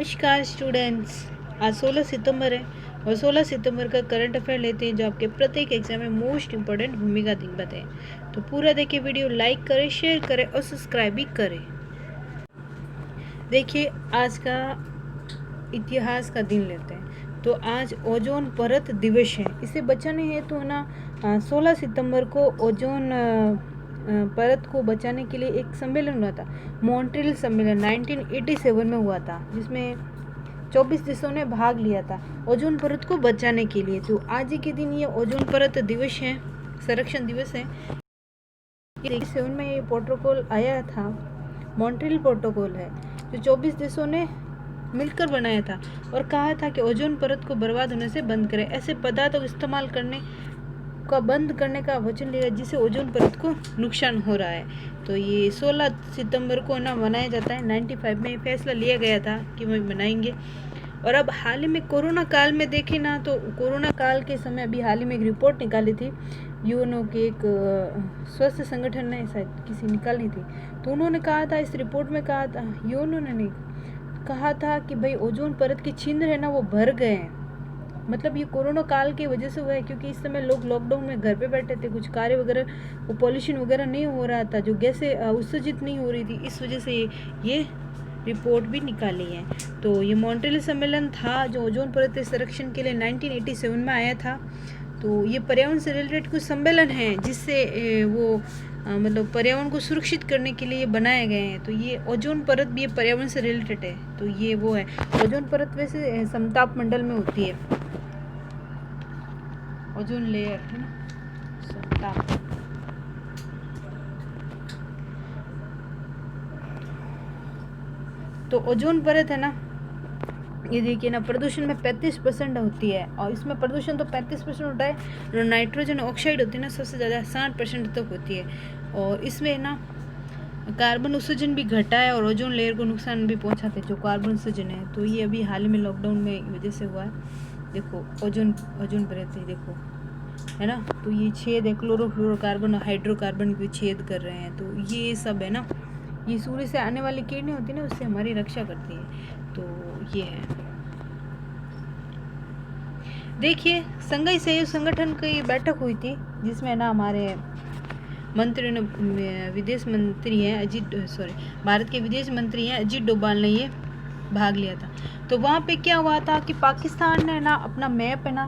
नमस्कार स्टूडेंट्स। आज 16 सितंबर है और 16 सितंबर का करंट अफेयर लेते हैं जो आपके प्रत्येक एग्जाम में मोस्ट इम्पोर्टेंट भूमिका दिखाते हैं। तो पूरा देखिए, वीडियो लाइक करें, शेयर करें और सब्सक्राइब भी करें। देखिए, आज का इतिहास का दिन लेते हैं। तो आज ओजोन परत दिवस है। इसे बचाने हेतु है ना 16 सितंबर को ओजोन परत को बचाने के लिए एक सम्मेलन हुआ था। मॉन्ट्रियल सम्मेलन 1987 में हुआ था, जिसमें 24 देशों ने भाग लिया था ओजोन परत को बचाने के लिए। तो आज ही के दिन ये ओजोन परत दिवस है, संरक्षण दिवस है। 1987 में ये प्रोटोकॉल आया था, मॉन्ट्रियल प्रोटोकॉल है, जो 24 देशों ने मिलकर बनाया था और कहा था कि ओजोन परत को बर्बाद होने से बंद करें। ऐसे पदार्थों को इस्तेमाल करने का बंद करने का वचन लिया जिससे ओजोन परत को नुकसान हो रहा है। तो ये 16 सितंबर को ना मनाया जाता है। 95 में फैसला लिया गया था कि वो मनाएंगे। और अब हाल ही में कोरोना काल में देखें ना, तो कोरोना काल के समय अभी हाल ही में एक रिपोर्ट निकाली थी यूएनओ के एक स्वास्थ्य संगठन ने, शायद किसी निकाली थी। तो उन्होंने कहा था, इस रिपोर्ट में कहा था, यूएनओ ने नहीं कहा था कि भाई ओजोन परत के छिद्र है ना वो भर गए हैं। मतलब ये कोरोना काल की वजह से हुआ है, क्योंकि इस समय लोग लॉकडाउन में घर पे बैठे थे, कुछ कार्य वगैरह, वो पॉल्यूशन वगैरह नहीं हो रहा था, जो गैसें उत्सर्जित नहीं हो रही थी, इस वजह से ये रिपोर्ट भी निकाली है। तो ये मॉन्ट्रियल सम्मेलन था जो ओजोन परत के संरक्षण के लिए 1987 में आया था। तो ये पर्यावरण से रिलेटेड कुछ सम्मेलन हैं जिससे वो मतलब पर्यावरण को सुरक्षित करने के लिए बनाए गए हैं। तो ये ओजोन परत भी ये पर्यावरण से रिलेटेड है। तो ये वो है, ओजोन परत वैसे समताप मंडल में होती है, ओजोन लेयर है ना, समताप। तो ओजोन परत है ना, ये देखिए ना, प्रदूषण में 35% होती है, और इसमें प्रदूषण तो 35% होता है, जो नाइट्रोजन ऑक्साइड होती है ना सबसे ज़्यादा 60% तक होती है। और इसमें ना कार्बन उत्सर्जन भी घटा है और ओजोन लेयर को नुकसान भी पहुंचाते हैं जो कार्बन उत्सर्जन है। तो ये अभी हाल ही में लॉकडाउन में वजह से हुआ है। देखो ओजोन परत है, देखो है ना, तो ये छेद है, क्लोरोफ्लोरोकार्बन और हाइड्रोकार्बन के छेद कर रहे हैं। तो ये सब है ना, ये सूर्य से आने वाली किरणें होती है ना, उससे हमारी रक्षा करती है। तो ये है। देखिए, संघाई सहयोग संगठन की बैठक हुई थी, जिसमें ना हमारे मंत्री ने, विदेश मंत्री हैं भारत के विदेश मंत्री हैं अजीत डोभाल ने ये भाग लिया था। तो वहाँ पे क्या हुआ था कि पाकिस्तान ने ना अपना मैप है ना,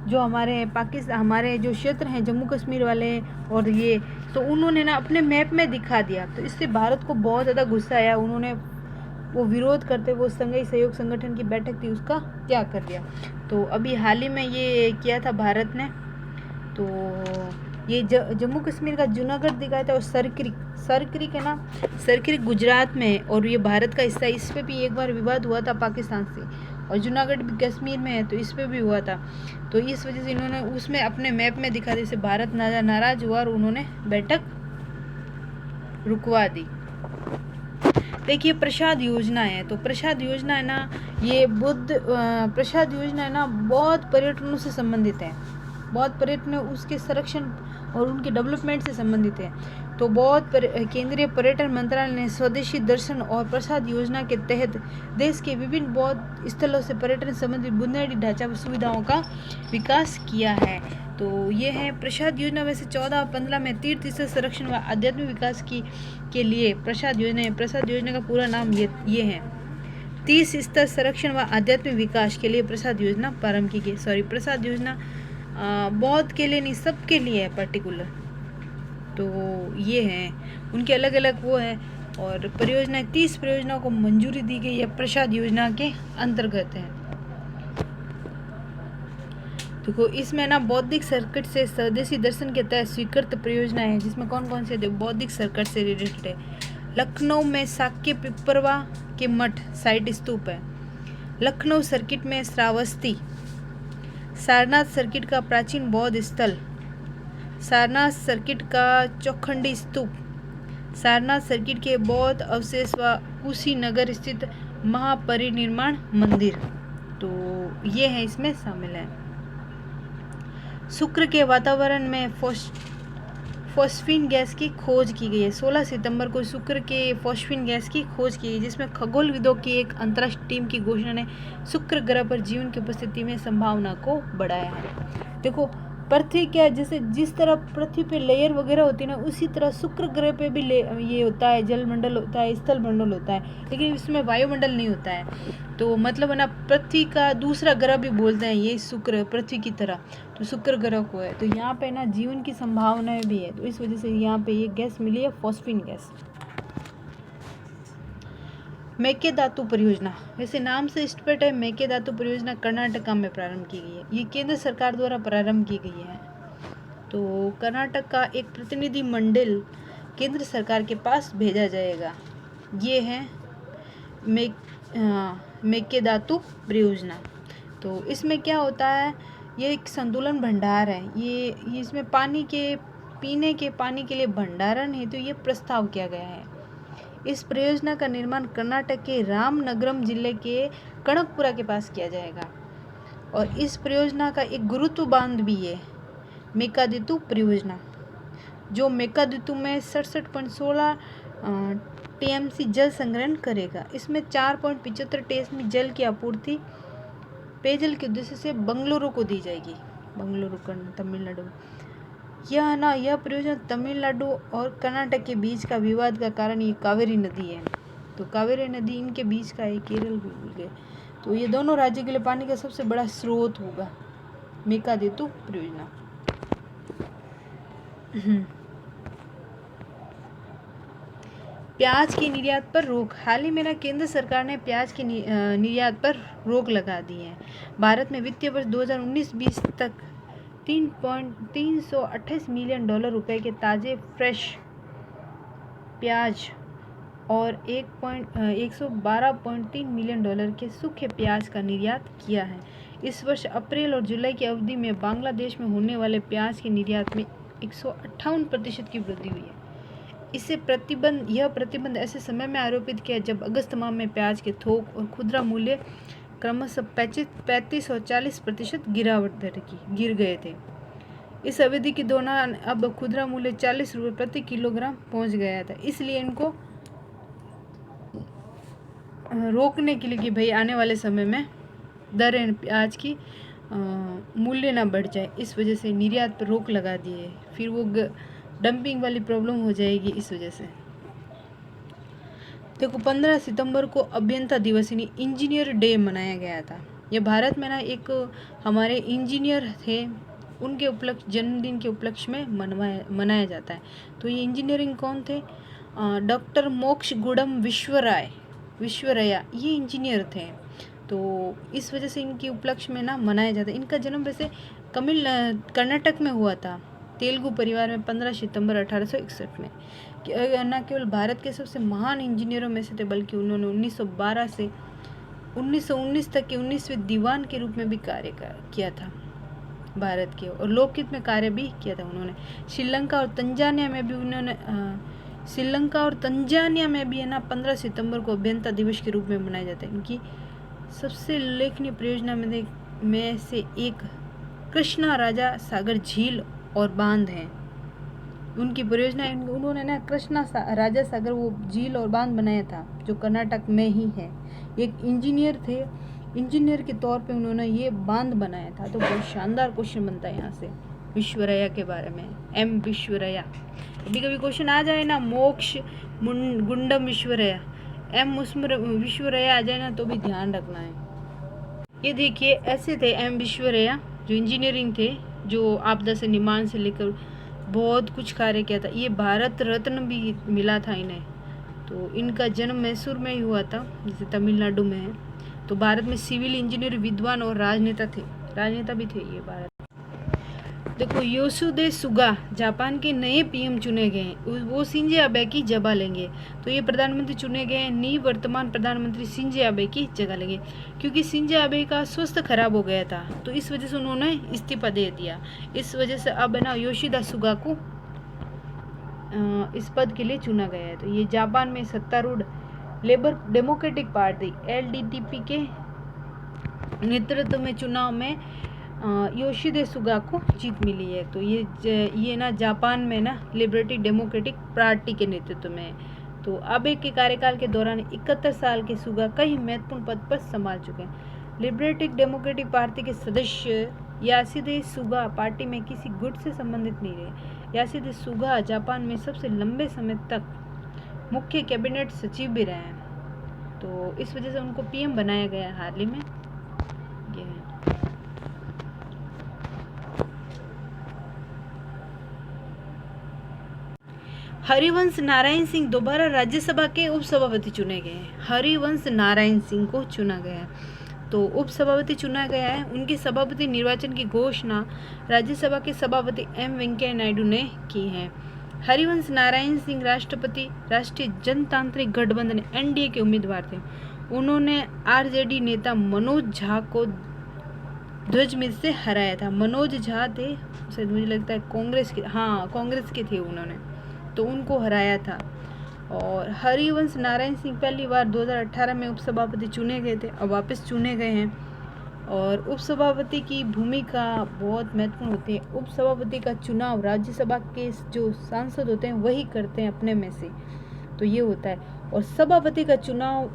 जो हमारे जो क्षेत्र हैं जम्मू कश्मीर वाले और ये, तो उन्होंने ना अपने मैप में दिखा दिया। तो इससे भारत को बहुत ज़्यादा गुस्सा आया। उन्होंने वो विरोध करते, वो संघाई सहयोग संगठन की बैठक थी उसका त्याग कर दिया। तो अभी हाल ही में ये किया था भारत ने। तो ये जम्मू कश्मीर का जूनागढ़ दिखाया था, और सरक्रिक है ना, सरक्रिक गुजरात में है और ये भारत का हिस्सा है। इस पर भी एक बार विवाद हुआ था पाकिस्तान से, और जूनागढ़ भी कश्मीर में है, तो इस पर भी हुआ था। तो इस वजह से इन्होंने उसमें अपने मैप में दिखा दी, भारत नाराज हुआ और उन्होंने बैठक रुकवा दी। देखिए, प्रसाद योजना है। तो प्रसाद योजना है ना, ये प्रसाद योजना है ना, बहुत पर्यटनों से संबंधित है, बहुत पर्यटन उसके संरक्षण और उनके डेवलपमेंट से संबंधित है। तो केंद्रीय पर्यटन मंत्रालय ने स्वदेशी दर्शन और प्रसाद योजना के तहत देश के विभिन्न बौद्ध स्थलों से पर्यटन संबंधित बुनियादी ढांचा व सुविधाओं का विकास किया है। तो ये है प्रसाद योजना। वैसे 14-15 में तीर्थ स्थल संरक्षण व आध्यात्मिक विकास के लिए प्रसाद योजना है। प्रसाद योजना का पूरा नाम ये है, तीर्थ स्थल संरक्षण व आध्यात्मिक विकास के लिए प्रसाद योजना प्रारंभ की गई। प्रसाद योजना बौद्ध के लिए नहीं, सबके लिए है पर्टिकुलर। तो ये है, उनके अलग अलग वो है। और परियोजनाएं 30 परियोजनाओं को मंजूरी दी गई है, प्रसाद योजना के अंतर्गत है। देखो, इसमें ना बौद्धिक सर्किट से स्वदेशी दर्शन के तहत स्वीकृत परियोजनाएं हैं, जिसमें कौन कौन से बौद्धिक सर्किट से रिलेटेड है। लखनऊ में साक्य पिपरवा के मठ साइट स्तूप है। लखनऊ सर्किट में श्रावस्ती, सारनाथ सर्किट का प्राचीन बौद्ध स्थल, सारनाथ सर्किट का चौखंडी स्तूप, सारनाथ सर्किट के बौद्ध अवशेष व कुशीनगर स्थित महापरिनिर्वाण मंदिर। तो ये है, इसमें शामिल है। शुक्र के वातावरण में फॉस्फीन गैस की खोज की गई है। 16 सितंबर को शुक्र के फॉस्फीन गैस की खोज की गई, जिसमें खगोलविदों की एक अंतर्राष्ट्रीय टीम की घोषणा ने शुक्र ग्रह पर जीवन की उपस्थिति में संभावना को बढ़ाया है। देखो पृथ्वी क्या, जैसे जिस तरह पृथ्वी पे लेयर वगैरह होती है ना, उसी तरह शुक्र ग्रह पे भी ये होता है, जलमंडल होता है, स्थल मंडल होता है, लेकिन इसमें वायुमंडल नहीं होता है। तो मतलब है ना, पृथ्वी का दूसरा ग्रह भी बोलते हैं ये शुक्र, पृथ्वी की तरह, तो शुक्र ग्रह को है। तो यहाँ पे ना जीवन की संभावनाएं भी है, तो इस वजह से यहाँ पे ये गैस मिली है, फॉस्फीन गैस। मेकेदातु परियोजना, वैसे नाम से स्पष्ट है, मेकेदातु परियोजना कर्नाटक में प्रारंभ की गई है। ये केंद्र सरकार द्वारा प्रारंभ की गई है। तो कर्नाटक का एक प्रतिनिधि मंडल केंद्र सरकार के पास भेजा जाएगा। ये है मेकेदातु परियोजना। तो इसमें क्या होता है, ये एक संतुलन भंडार है। ये इसमें पीने के पानी के लिए भंडारण हेतु ये प्रस्ताव किया गया है। इस परियोजना का निर्माण कर्नाटक के रामनगरम जिले के कनकपुरा के पास किया जाएगा। और इस परियोजना का एक गुरुत्व बांध भी है, मेकादीतु परियोजना, जो मेकादीतु में 67.16 टीएमसी जल संग्रहण करेगा। इसमें 4.75 टीएमसी जल की आपूर्ति पेयजल के उद्देश्य से बेंगलुरु को दी जाएगी। बेंगलुरु तमिलनाडु। यह परियोजना तमिलनाडु और कर्नाटक के बीच का विवाद का कारण ये कावेरी नदी है। तो कावेरी नदी इनके बीच का है, केरल भी भूल गए। तो ये दोनों राज्यों के लिए पानी का सबसे बड़ा स्रोत होगा, मेकादीतु परियोजना। प्याज के निर्यात पर रोक। हाल ही में ना केंद्र सरकार ने प्याज के निर्यात पर रोक लगा दी है। भारत में वित्तीय वर्ष 2019-20 तक $328 मिलियन रुपए के ताज़े फ्रेश प्याज और 112.3 मिलियन डॉलर के सूखे प्याज का निर्यात किया है। इस वर्ष अप्रैल और जुलाई की अवधि में बांग्लादेश में होने वाले प्याज के निर्यात में 158% की वृद्धि हुई है। यह प्रतिबंध ऐसे समय में आरोपित किया जब अगस्त माह में प्याज के थोक और खुदरा मूल्य क्रमशः 35 और 40% गिर गए थे। इस अवधि के दौरान अब खुदरा मूल्य 40 रुपये प्रति किलोग्राम पहुंच गया था। इसलिए इनको रोकने के लिए कि भाई आने वाले समय में दरें प्याज की मूल्य ना बढ़ जाए, इस वजह से निर्यात पर रोक लगा दी है। फिर वो डंपिंग वाली प्रॉब्लम हो जाएगी इस वजह से। देखो 15 सितंबर को अभियंता दिवस यानी इंजीनियर डे मनाया गया था। ये भारत में ना एक हमारे इंजीनियर थे, उनके जन्मदिन के उपलक्ष्य में मनाया जाता है। तो ये इंजीनियरिंग कौन थे, डॉक्टर मोक्षगुंडम विश्वरैया, ये इंजीनियर थे। तो इस वजह से इनके उपलक्ष्य में ना मनाया जाता है। इनका जन्म वैसे कर्नाटक में हुआ था, तेलुगु परिवार में 15 सितंबर 1861 में। न केवल भारत के सबसे महान इंजीनियरों में से थे, बल्कि उन्होंने 1912 से 1919 तक के 19वें दीवान के रूप में भी कार्य किया था भारत के, और लोकहित में कार्य भी किया था उन्होंने। श्रीलंका और तंजानिया में भी है ना 15 सितंबर को अभियंता दिवस के रूप में मनाया जाता है। इनकी सबसे उल्लेखनीय परियोजना में से एक कृष्णा राजा सागर झील और बांध है। उनकी परियोजना, उन्होंने ना कृष्णा राजा सागर वो झील और बांध बनाया था, जो कर्नाटक में ही है। एक इंजीनियर थे, इंजीनियर के तौर पे उन्होंने ये बांध बनाया था। तो बहुत शानदार क्वेश्चन बनता है यहाँ से विश्वरैया के बारे में, एम विश्वरैया। कभी कभी क्वेश्चन आ जाए ना, मोक्ष गुंडम विश्वरैया, एम विश्वरैया आ जाए ना, तो भी ध्यान रखना है। ये देखिए ऐसे थे एम विश्वरैया, जो इंजीनियरिंग थे, जो आपदा से निर्माण से लेकर बहुत कुछ कार्य किया था। ये भारत रत्न भी मिला था इन्हें। तो इनका जन्म मैसूर में ही हुआ था, जैसे तमिलनाडु में है। तो भारत में सिविल इंजीनियर, विद्वान और राजनेता भी थे ये भारत। देखो योशिहिदे सुगा जापान के नए पीएम चुने गए, वो शिंजो आबे की जगह लेंगे। तो ये प्रधानमंत्री चुने गए, निवर्तमान प्रधानमंत्री शिंजो आबे की जगह लेंगे, क्योंकि शिंजो आबे का स्वास्थ्य खराब हो गया था। तो इस वजह से उन्होंने इस्तीफा दे दिया। इस वजह से अब ना योशिहिदे सुगा को इस पद के लिए चुना गया है। तो ये जापान में सत्तारूढ़ लेबर डेमोक्रेटिक पार्टी LDP के नेतृत्व में चुनाव में योशिहिदे सुगा को जीत मिली है। तो ये ना जापान में ना लिबर्टी डेमोक्रेटिक पार्टी के नेतृत्व में है। तो आबे के कार्यकाल के दौरान 71 साल के सुगा कई महत्वपूर्ण पद पर संभाल चुके हैं। लिबर्टिक डेमोक्रेटिक पार्टी के सदस्य योशिहिदे सुगा पार्टी में किसी गुट से संबंधित नहीं रहे। योशिहिदे सुगा जापान में सबसे लंबे समय तक मुख्य कैबिनेट सचिव भी रहे हैं। तो इस वजह से उनको पीएम बनाया गया है हाल ही में। ये है। हरिवंश नारायण सिंह दोबारा राज्यसभा के उपसभापति चुने गए हैं। हरिवंश नारायण सिंह को चुना गया है। तो उपसभापति चुना गया है। उनके सभापति निर्वाचन की घोषणा राज्यसभा के सभापति एम वेंकैया नायडू ने की है। हरिवंश नारायण सिंह राष्ट्रपति राष्ट्रीय जनतांत्रिक गठबंधन एनडीए के उम्मीदवार थे। उन्होंने आरजेडी नेता मनोज झा को ध्वजमेल से हराया था। मनोज झा थे, शायद मुझे लगता है कांग्रेस के थे उन्होंने, तो उनको हराया था। और हरिवंश नारायण सिंह पहली बार 2018 में उपसभापति चुने गए थे, अब वापस चुने गए हैं। और उपसभापति की भूमिका बहुत महत्वपूर्ण होती है। उपसभापति का चुनाव राज्यसभा के जो सांसद होते हैं वही करते हैं अपने में से, तो ये होता है। और सभापति का चुनाव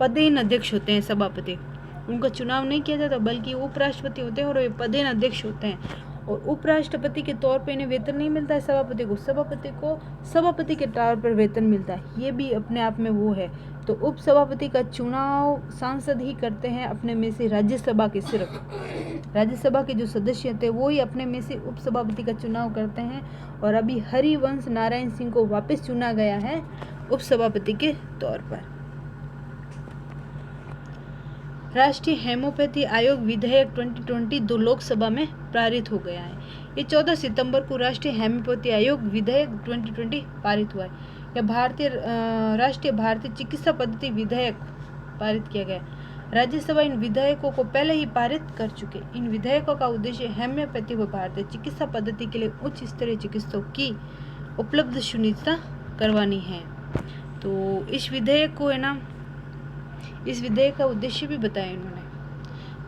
पदेन अध्यक्ष होते हैं। सभापति उनका चुनाव नहीं किया जाता, बल्कि उपराष्ट्रपति होते हैं और वे पदेन अध्यक्ष होते हैं। और उपराष्ट्रपति के तौर पे इन्हें वेतन नहीं मिलता है सभापति को सभापति के तौर पर वेतन मिलता है। ये भी अपने आप में वो है। तो उपसभापति का चुनाव सांसद ही करते हैं अपने में से। राज्यसभा के सिर्फ राज्यसभा के जो सदस्य थे वो ही अपने में से उपसभापति का चुनाव करते हैं। और अभी हरिवंश नारायण सिंह को वापस चुना गया है उपसभापति के तौर पर। राष्ट्रीय हेमोपैथी आयोग विधेयक 2022 लोकसभा में पारित हो गया है। ये 14 सितंबर को राष्ट्रीय हेमोपैथी आयोग विधेयक 2020 पारित हुआ है। यह राष्ट्रीय भारतीय चिकित्सा पद्धति विधेयक पारित किया गया। राज्यसभा इन विधेयकों को पहले ही पारित कर चुके। इन विधेयकों का उद्देश्य हेम्योपैथी व भारतीय चिकित्सा पद्धति के लिए उच्च स्तरीय चिकित्सकों की उपलब्ध सुनिश्चित करवानी है। तो इस विधेयक को है ना, इस विधेयक का उद्देश्य भी बताया इन्होंने।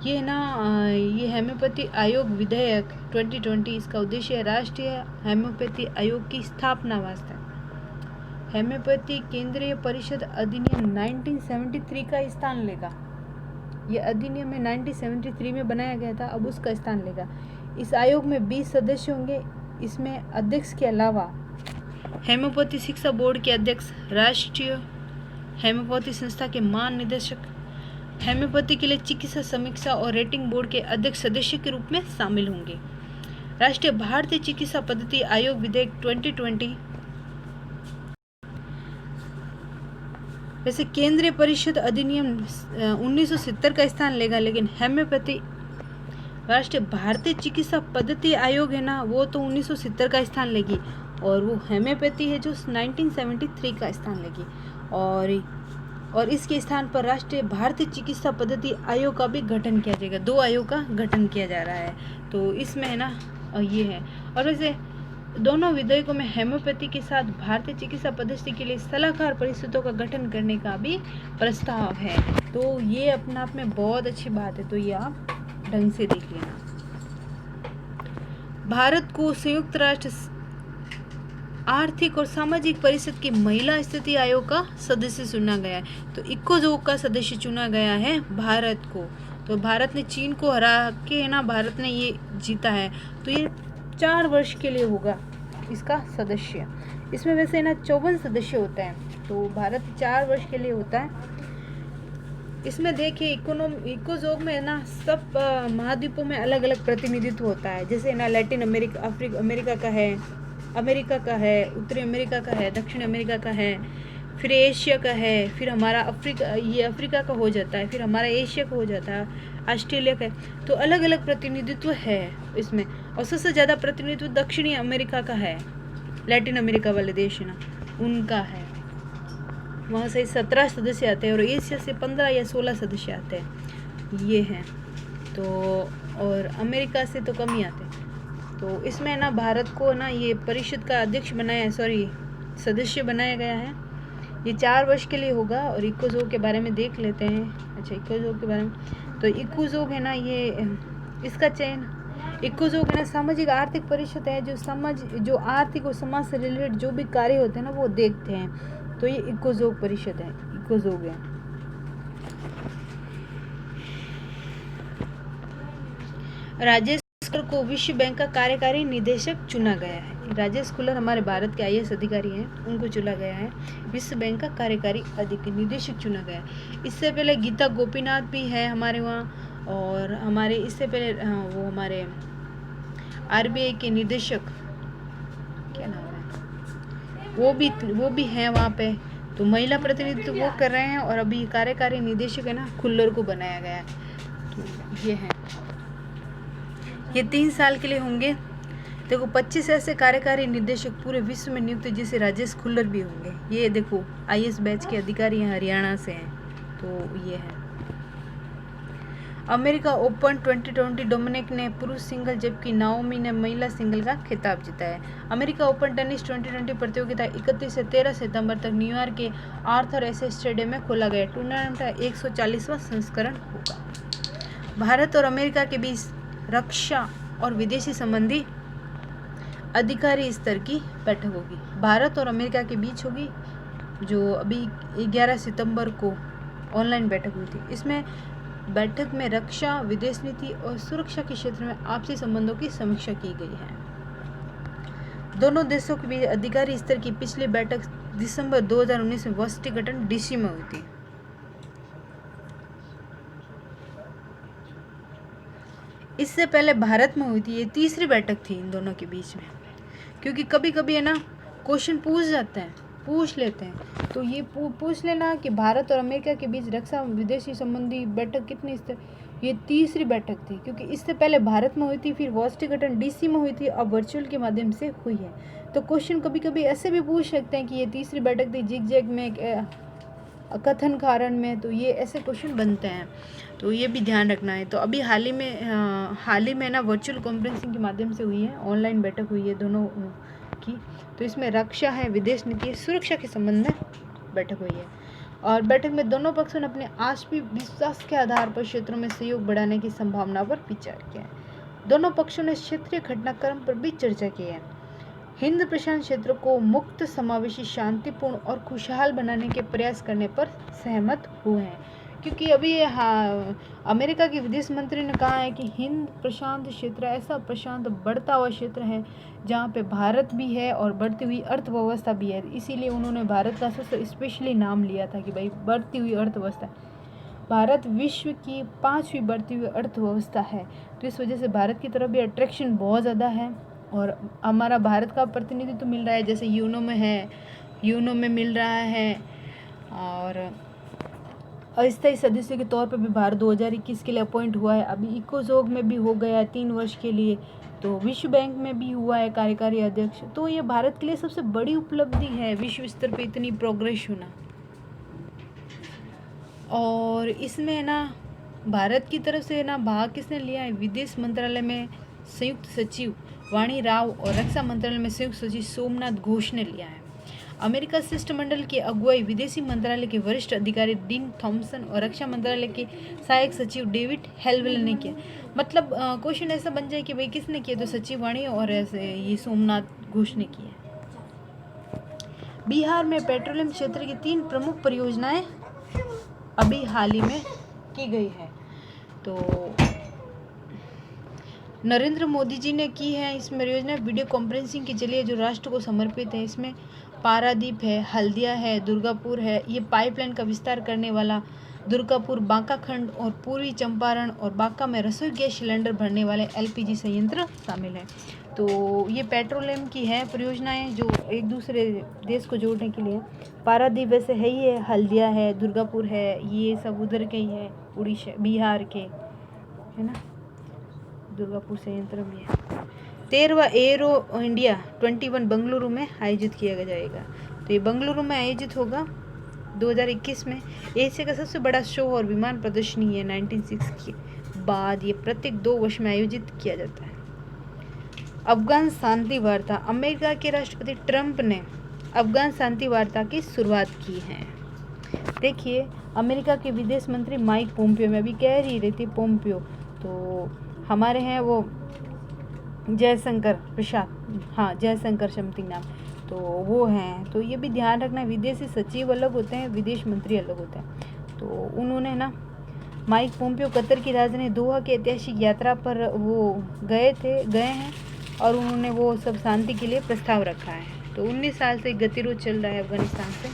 ये ना ये हेम्योपैथी आयोग विधेयक 2020, इसका उद्देश्य है राष्ट्रीय हेम्योपैथी आयोग की स्थापना वास्ते हेम्योपैथी केंद्रीय परिषद अधिनियम 1973 का स्थान लेगा। ये अधिनियम में 1973 में बनाया गया था, अब उसका स्थान लेगा। इस आयोग में 20 सदस्य होंगे। इसमें अध्यक्ष के अलावा हेम्योपैथी शिक्षा बोर्ड के अध्यक्ष, राष्ट्रीय हेम्योपैथी संस्था के महानिदेशक, हेम्योपैथी के लिए चिकित्सा समीक्षा और रेटिंग बोर्ड के अध्यक्ष सदस्य के रूप में शामिल होंगे। राष्ट्रीय भारतीय चिकित्सा पद्धति आयोग विधेयक 2020 वैसे केंद्रीय परिषद अधिनियम 1970 का स्थान लेगा, लेकिन हेम्योपैथी राष्ट्रीय भारतीय चिकित्सा पद्धति आयोग है ना, वो तो 1970 का स्थान लेगी। और वो हेम्योपैथी है जो 1973 का स्थान लेगी। और इसके स्थान पर राष्ट्रीय भारतीय चिकित्सा पद्धति आयोग का भी गठन किया जाएगा। 2 आयोग का गठन किया जा रहा है। तो इसमें है ना ये है। और वैसे दोनों विधेयकों में हेम्योपैथी के साथ भारतीय चिकित्सा पद्धति के लिए सलाहकार परिषदों का गठन करने का भी प्रस्ताव है। तो ये अपने आप में बहुत अच्छी बात है, तो ये आप ढंग से देख लेना। भारत को संयुक्त राष्ट्र आर्थिक और सामाजिक परिषद की महिला स्थिति आयोग का सदस्य चुना गया है। तो इकोसोक का सदस्य चुना गया है भारत को। तो भारत ने चीन को हरा के ना, भारत ने ये जीता है। तो ये 4 वर्ष के लिए होगा इसका सदस्य। इसमें वैसे ना 54 सदस्य होते हैं, तो भारत 4 वर्ष के लिए होता है। इसमें देखिए इकोसोक में ना सब महाद्वीपों में अलग अलग प्रतिनिधित्व होता है। जैसे ना लैटिन अमेरिका, अमेरिका का है, अमेरिका का है, उत्तरी अमेरिका का है, दक्षिण अमेरिका का है, फिर एशिया का है, फिर हमारा अफ्रीका का हो जाता है, फिर हमारा एशिया का हो जाता है, ऑस्ट्रेलिया का है। तो अलग अलग प्रतिनिधित्व है इसमें। और सबसे ज़्यादा प्रतिनिधित्व दक्षिणी अमेरिका का है, लैटिन अमेरिका वाले देश है ना उनका है। वहाँ से 17 सदस्य आते हैं और एशिया से 15 या 16 सदस्य आते हैं, ये हैं। तो और अमेरिका से तो कम ही आते हैं। तो इसमें ना भारत को ना ये परिषद का अध्यक्ष बनाया, सदस्य बनाया गया है। ये 4 वर्ष के लिए होगा। और इकोसोक के बारे में देख लेते हैं। अच्छा, इकोसोक के बारे में, तो इकोसोक है ना, ये इसका चयन इकोसोक है ना, सामाजिक आर्थिक परिषद है जो आर्थिक और समाज से रिलेटेड जो भी कार्य होते हैं ना वो देखते हैं, तो ये इकोसोक परिषद है, इकोसोक है। राजेश खुल्लर को विश्व बैंक का कार्यकारी निदेशक चुना गया है। राजेश खुल्लर हमारे भारत के IAS अधिकारी हैं, उनको चुना गया है, विश्व बैंक का कार्यकारी निदेशक चुना गया है। इससे पहले गीता गोपीनाथ भी है हमारे वहाँ, और हमारे इससे पहले वो हमारे RBI के निदेशक क्या नाम है, वो भी हैं वहाँ पे। तो महिला प्रतिनिधित्व वो कर रहे हैं, और अभी कार्यकारी निदेशक है ना खुल्लर को बनाया गया है। तो ये है, ये 3 साल के लिए होंगे। देखो 25 ऐसे कार्यकारी निदेशक पूरे विश्व में नियुक्त, जिसे राजेश खुल्लर भी होंगे। ये देखो IAS बैच के अधिकारी हैं, हरियाणा से हैं। तो ये है। अमेरिका ओपन 2020 डोमिनिक ने पुरुष सिंगल जबकि नाओमी ने महिला सिंगल का खिताब जीता है। अमेरिका ओपन टेनिस 2020 प्रतियोगिता 31 से 13 सितंबर तक न्यूयॉर्क के आर्थर एसे स्टेडियम में खोला गया। टूर्नामेंट का 140वां संस्करण होगा। भारत और अमेरिका के बीच रक्षा और विदेशी संबंधी अधिकारी स्तर की बैठक होगी। भारत और अमेरिका के बीच होगी, जो अभी 11 सितंबर को ऑनलाइन बैठक हुई थी। इसमें बैठक में रक्षा, विदेश नीति और सुरक्षा के क्षेत्र में आपसी संबंधों की समीक्षा की गई है। दोनों देशों के बीच अधिकारी स्तर की पिछली बैठक दिसंबर 2019 में वाशिंगटन DC में हुई थी। इससे पहले भारत में हुई थी, ये तीसरी बैठक थी इन दोनों के बीच में। क्योंकि कभी कभी है ना क्वेश्चन पूछ जाते हैं, पूछ लेते हैं, तो ये पूछ लेना कि भारत और अमेरिका के बीच रक्षा विदेशी संबंधी बैठक कितनी स्तर, ये तीसरी बैठक थी। क्योंकि इससे पहले भारत में हुई थी, फिर वाशिंगटन DC में हुई थी, अब वर्चुअल के माध्यम से हुई है। तो क्वेश्चन कभी कभी ऐसे भी पूछ सकते हैं कि ये तीसरी बैठक थी जिग-जैग में, कथन कारण में, तो ये ऐसे क्वेश्चन बनते हैं, तो ये भी ध्यान रखना है। तो अभी हाल ही में ना वर्चुअल कॉन्फ्रेंसिंग के माध्यम से हुई है, ऑनलाइन बैठक हुई है दोनों की। तो इसमें रक्षा है, विदेश नीति, सुरक्षा के संबंध में बैठक हुई है। और बैठक में दोनों पक्षों ने अपने आपसी विश्वास के आधार पर क्षेत्रों में सहयोग बढ़ाने की संभावना पर विचार किया है। दोनों पक्षों ने क्षेत्रीय घटनाक्रम पर भी चर्चा की है। हिंद प्रशांत क्षेत्र को मुक्त, समावेशी, शांतिपूर्ण और खुशहाल बनाने के प्रयास करने पर सहमत हुए हैं। क्योंकि अभी अमेरिका के विदेश मंत्री ने कहा है कि हिंद प्रशांत क्षेत्र ऐसा प्रशांत बढ़ता हुआ क्षेत्र है जहाँ पे भारत भी है और बढ़ती हुई अर्थव्यवस्था भी है। इसीलिए उन्होंने भारत का सबसे स्पेशली नाम लिया था कि भाई बढ़ती हुई अर्थव्यवस्था, भारत विश्व की 5वीं बढ़ती हुई अर्थव्यवस्था है। तो इस वजह से भारत की तरफ भी अट्रैक्शन बहुत ज़्यादा है, और हमारा भारत का प्रतिनिधित्व तो मिल रहा है, जैसे यूनो में है, यूनो में मिल रहा है, और अस्थायी सदस्य के तौर पर भी भारत 2021 के लिए अपॉइंट हुआ है। अभी इकोसोक में भी हो गया है 3 वर्ष के लिए, तो विश्व बैंक में भी हुआ है कार्यकारी अध्यक्ष। तो ये भारत के लिए सबसे बड़ी उपलब्धि है विश्व स्तर पे इतनी प्रोग्रेस होना। और इसमें ना भारत की तरफ से ना भाग किसने लिया है, विदेश मंत्रालय में संयुक्त सचिव वाणी राव और रक्षा मंत्रालय में संयुक्त सचिव सोमनाथ घोष ने लिया है। अमेरिका शिष्टमंडल की अगुवाई विदेशी मंत्रालय के वरिष्ठ अधिकारी डीन थॉमसन और रक्षा मंत्रालय के सहायक सचिव डेविड हेलवेल ने किया। मतलब क्वेश्चन ऐसा बन जाए कि भाई किसने किया, तो सचिव वाणी और ऐसे ये सोमनाथ घोष ने किया। बिहार में पेट्रोलियम क्षेत्र की 3 प्रमुख परियोजनाएं अभी हाल ही में की गई है। तो नरेंद्र मोदी जी ने की है इसमें परियोजना वीडियो कॉन्फ्रेंसिंग के जरिए, जो राष्ट्र को समर्पित है। इसमें पारादीप है, हल्दिया है, दुर्गापुर है। ये पाइपलाइन का विस्तार करने वाला दुर्गापुर, बांका खंड और पूर्वी चंपारण और बांका में रसोई गैस सिलेंडर भरने वाले LPG संयंत्र शामिल है। तो ये पेट्रोलियम की है परियोजनाएं जो एक दूसरे देश को जोड़ने के लिए। पारादीप वैसे है ही है, हल्दिया है, दुर्गापुर है, ये सब उधर के ही है, उड़ीसा बिहार के, है ना। दुर्गापुर संयंत्र भी है। 13वां एरो इंडिया 21 बेंगलुरु में आयोजित किया जाएगा। तो ये बेंगलुरु में आयोजित होगा 2021 में। एशिया का सबसे बड़ा शो और विमान प्रदर्शनी है। 1906 के बाद ये प्रत्येक 2 वर्ष में आयोजित किया जाता है। अफगान शांति वार्ता, अमेरिका के राष्ट्रपति ट्रंप ने अफगान शांति वार्ता की शुरुआत की है। देखिए अमेरिका के विदेश मंत्री माइक पोम्पियो, में अभी कह रही थी पोम्पियो, तो हमारे हैं वो जयशंकर प्रसाद, हाँ जयशंकर समथिंग नाम, तो वो हैं। तो ये भी ध्यान रखना, विदेशी सचिव अलग होते हैं, विदेश मंत्री अलग होते हैं। तो उन्होंने ना माइक पोम्पियो कतर की राजधानी दोहा की ऐतिहासिक यात्रा पर वो गए हैं और उन्होंने वो सब शांति के लिए प्रस्ताव रखा है। तो 19 साल से गतिरोध चल रहा है अफगानिस्तान से।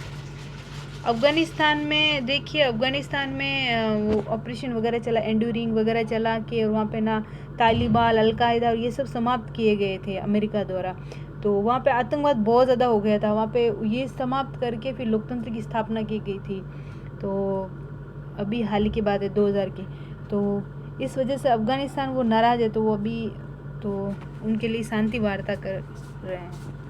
अफगानिस्तान में देखिए, अफगानिस्तान में वो ऑपरेशन वगैरह चला, एंड्यूरिंग वगैरह चला के, और वहाँ पे ना तालिबान, अलकायदा और ये सब समाप्त किए गए थे अमेरिका द्वारा। तो वहाँ पे आतंकवाद बहुत ज़्यादा हो गया था, वहाँ पे ये समाप्त करके फिर लोकतंत्र की स्थापना की गई थी। तो अभी हाल ही की बात है 2000 की। तो इस वजह से अफगानिस्तान वो नाराज़ है, तो वो अभी तो उनके लिए शांति वार्ता कर रहे हैं।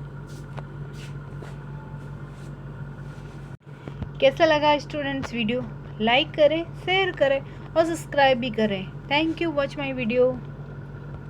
कैसा लगा स्टूडेंट्स वीडियो? लाइक करें, शेयर करें और सब्सक्राइब भी करें। Thank you, watch my video.